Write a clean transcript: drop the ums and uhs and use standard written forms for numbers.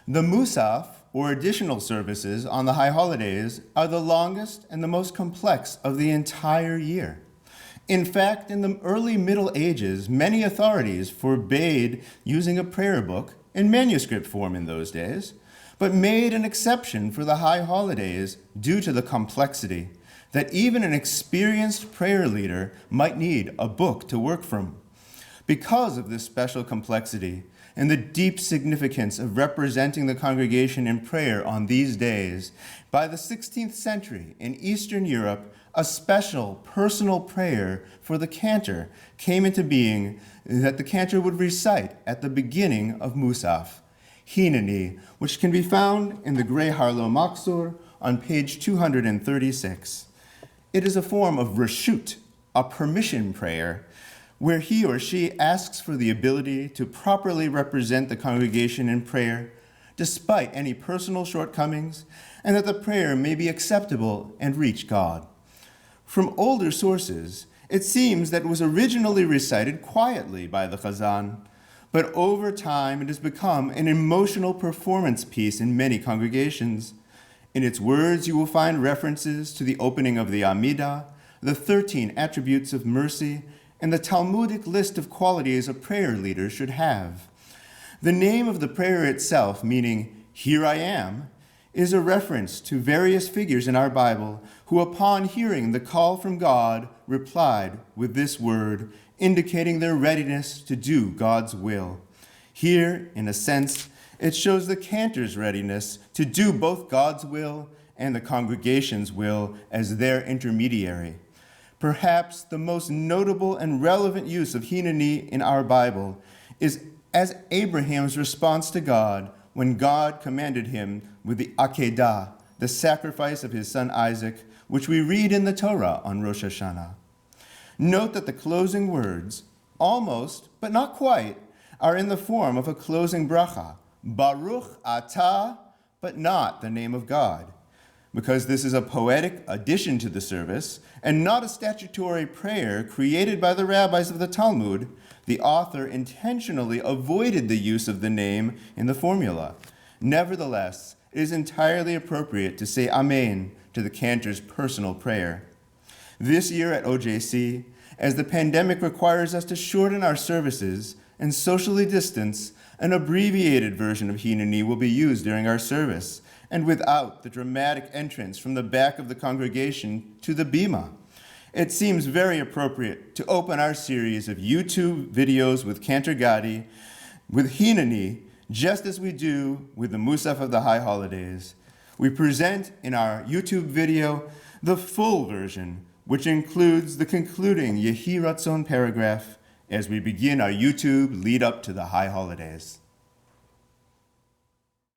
The Musaf, or additional services on the high holidays, are the longest and the most complex of the entire year. In fact, in the early Middle Ages, many authorities forbade using a prayer book in manuscript form in those days, but made an exception for the high holidays due to the complexity that even an experienced prayer leader might need a book to work from. Because of this special complexity and the deep significance of representing the congregation in prayer on these days, by the 16th century in Eastern Europe, a special personal prayer for the cantor came into being that the cantor would recite at the beginning of Musaf, Hineni, which can be found in the Grey Harlow Machzor on page 236. It is a form of reshut, a permission prayer, where he or she asks for the ability to properly represent the congregation in prayer, despite any personal shortcomings, and that the prayer may be acceptable and reach God. From older sources, it seems that it was originally recited quietly by the Chazan, but over time it has become an emotional performance piece in many congregations. In its words, you will find references to the opening of the Amidah, the 13 attributes of mercy, and the Talmudic list of qualities a prayer leader should have. The name of the prayer itself, meaning, "Here I am," is a reference to various figures in our Bible who, upon hearing the call from God, replied with this word, indicating their readiness to do God's will. Here, in a sense, it shows the cantor's readiness to do both God's will and the congregation's will as their intermediary. Perhaps the most notable and relevant use of Hineni in our Bible is as Abraham's response to God when God commanded him with the Akedah, the sacrifice of his son Isaac, which we read in the Torah on Rosh Hashanah. Note that the closing words, almost, but not quite, are in the form of a closing bracha, Baruch Atah, but not the name of God. Because this is a poetic addition to the service and not a statutory prayer created by the rabbis of the Talmud, the author intentionally avoided the use of the name in the formula. Nevertheless, it is entirely appropriate to say Amen to the cantor's personal prayer. This year at OJC, as the pandemic requires us to shorten our services and socially distance, an abbreviated version of Hineni will be used during our service, and without the dramatic entrance from the back of the congregation to the bima. It seems very appropriate to open our series of YouTube videos with Cantor Gadi with Hineni, just as we do with the Musaf of the High Holidays. We present in our YouTube video the full version, which includes the concluding Yehi Ratzon paragraph as we begin our YouTube lead up to the High Holidays.